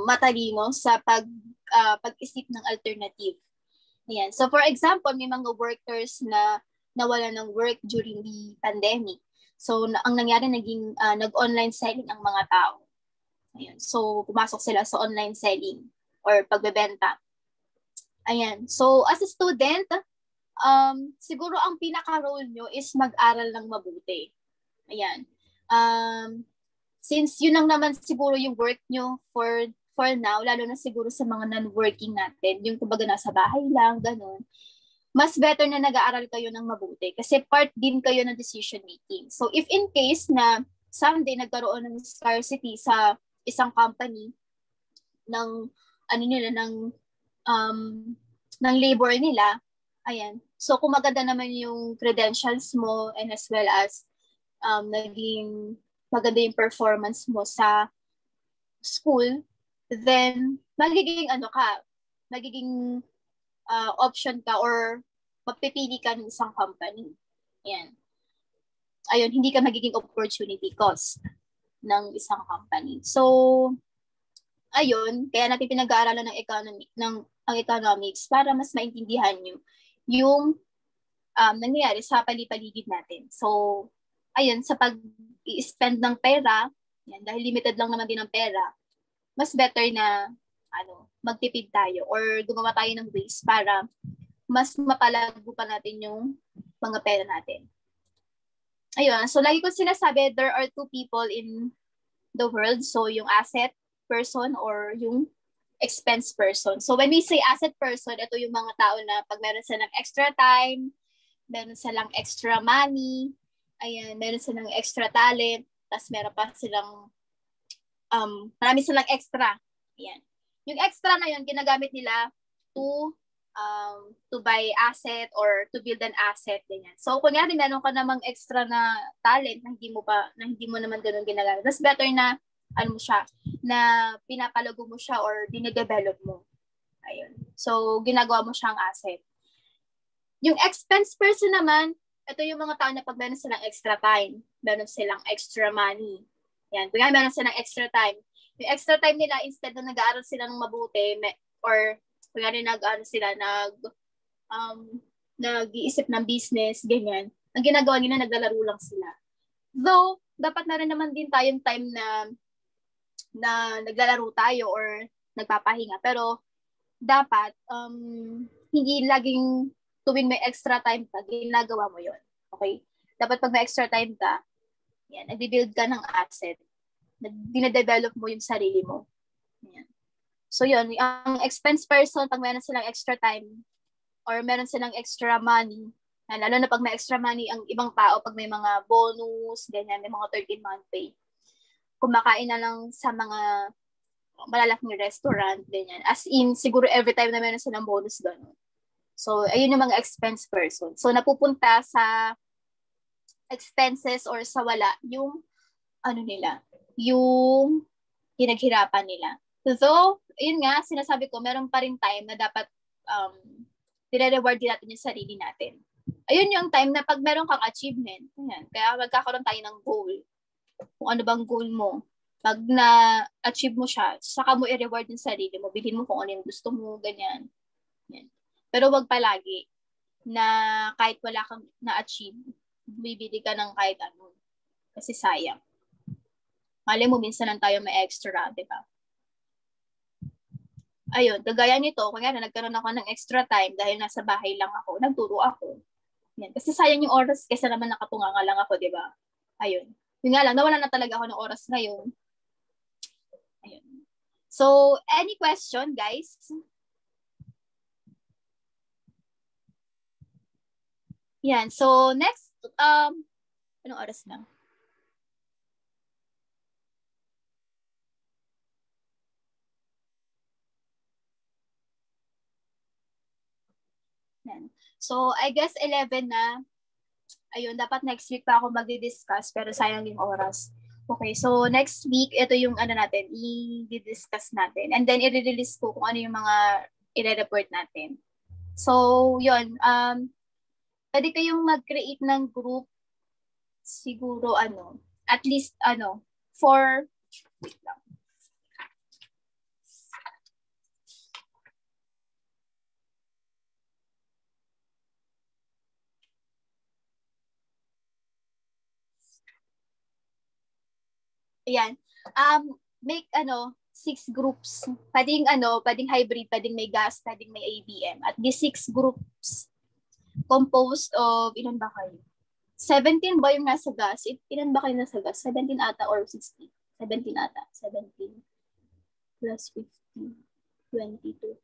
matalino sa pag-isip ng alternative. Ayan. So, for example, may mga workers na nawala ng work during the pandemic. So, ang nangyari, nag-online selling ang mga tao. Ayan. So, pumasok sila sa online selling or pagbebenta. Ayan. So, as a student, siguro ang pinaka-role nyo is mag-aral ng mabuti. Ayan. Since yun lang naman siguro yung work nyo for now, lalo na siguro sa mga non-working natin, yung kumbaga nasa bahay lang, ganun, mas better na nag-aaral kayo ng mabuti kasi part din kayo ng decision making. So, if in case na someday nagkaroon ng scarcity sa isang company ng ng labor nila, ayan. So kung maganda naman yung credentials mo and as well as naging maganda yung performance mo sa school, then magiging option ka or mapipili ka ng isang company. Ayan. Ayun, hindi ka magiging opportunity cost ng isang company. So, ayun, kaya natin pinag-aaralan ang economics para mas maintindihan nyo yung nangyayari sa palipaligid natin. So, ayun, sa pag-i-spend ng pera, yan, dahil limited lang naman din ang pera, mas better na magtipid tayo or gumawa tayo ng ways para mas mapalago pa natin yung mga pera natin. Ayun, so lagi ko sinasabi, there are two people in the world. So, yung asset person or yung expense person. So, when we say asset person, ito yung mga tao na pag meron silang extra time, meron silang extra money, ayan, meron silang extra talent, tapos meron pa silang, marami silang extra. Ayan. Yung extra na yun, ginagamit nila to buy asset or to build an asset, ganyan. So, kunyari, meron ka namang extra na talent na hindi mo naman ganun ginagamit. That's better na na pinapalago mo siya or dine-develop mo. Ayun. So, ginagawa mo siyang asset. Yung expense person naman, ito yung mga tao na pag meron silang extra time, meron silang extra money. Yan. Kaya meron silang extra time. Yung extra time nila, instead na nag-aaral sila ng mabuti, or kaya rin nag-iisip ng business, ganyan. Ang ginagawa nila, naglalaro lang sila. Though, dapat na rin naman din tayong time na naglalaro tayo or nagpapahinga. Pero, dapat, hindi laging tuwing may extra time ka, ginagawa mo yon. Okay? Dapat pag may extra time ka, yan, nag-build ka ng asset. Dine-develop mo yung sarili mo. Yan. So yun, ang expense person, pag meron silang extra time or meron silang extra money, lalo na pag may extra money ang ibang tao, pag may mga bonus, ganyan, may mga 13-month pay. kumakain na lang sa mga malalaking restaurant, ganyan. As in, siguro every time na meron silang bonus doon. So, ayun yung mga expense person. So, napupunta sa expenses or sa wala yung yung pinaghirapan nila. So, yun nga, sinasabi ko, meron pa rin time na dapat nire-reward din natin yung sarili natin. Ayun yung time na pag meron kang achievement, yan, kaya magkakaroon tayo ng goal. Kung ano bang goal mo. Pag na-achieve mo siya, saka mo i-reward yung sarili mo, bilhin mo kung ano yung gusto mo, ganyan. Yan. Pero wag palagi na kahit wala kang na-achieve, bibili ka ng kahit ano. Kasi sayang. Malay mo, minsan lang tayo may extra, di ba? Ayun, kagaya nito, kung yan, nagkaroon ako ng extra time dahil nasa bahay lang ako, nagturo ako. Yan. Kasi sayang yung oras, kaysa naman nakatunganga lang ako, di ba? Ayun. Yun nga lang, nawala na talaga ako ng oras ngayon. Ayun. So, any question, guys? Yan. So, next, anong oras na? Yan. So, I guess 11 na. Ayun, dapat next week pa ako magdi-discuss, pero sayang yung oras. Okay, so next week, ito yung natin, i-discuss natin. And then, i-release ko kung ano yung mga i-report natin. So, yun. Pwede kayong mag-create ng group, siguro, at least, 4, wait lang. Ayan. Make 6 groups. Pwedeng hybrid, pwedeng may gas, pwedeng may ABM. At these 6 groups composed of ilan ba kayo? 17 ba yung nasa gas? Ilan ba kayo nasa gas? 17 ata or 16? 17 ata. 17 plus 15, 22.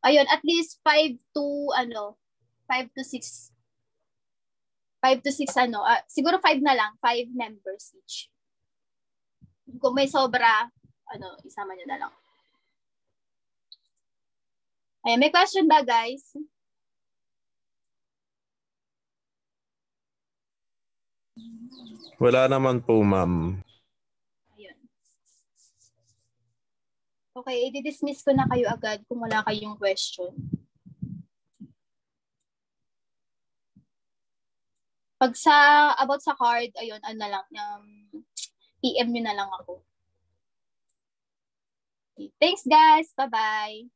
Ayun, at least 5 to 6. 5 to 6 siguro 5 na lang, 5 members each. Kung may sobra, isama nyo na lang. Ayan, may question ba, guys? Wala naman po, ma'am. Ayun. Okay, i-dismiss ko na kayo agad kung wala kayong question. Pag about sa card, ayun, PM nyo na lang ako. Okay. Thanks, guys. Bye-bye.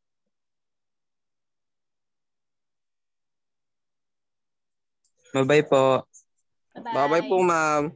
Bye-bye po. Bye-bye. Bye-bye po, ma'am.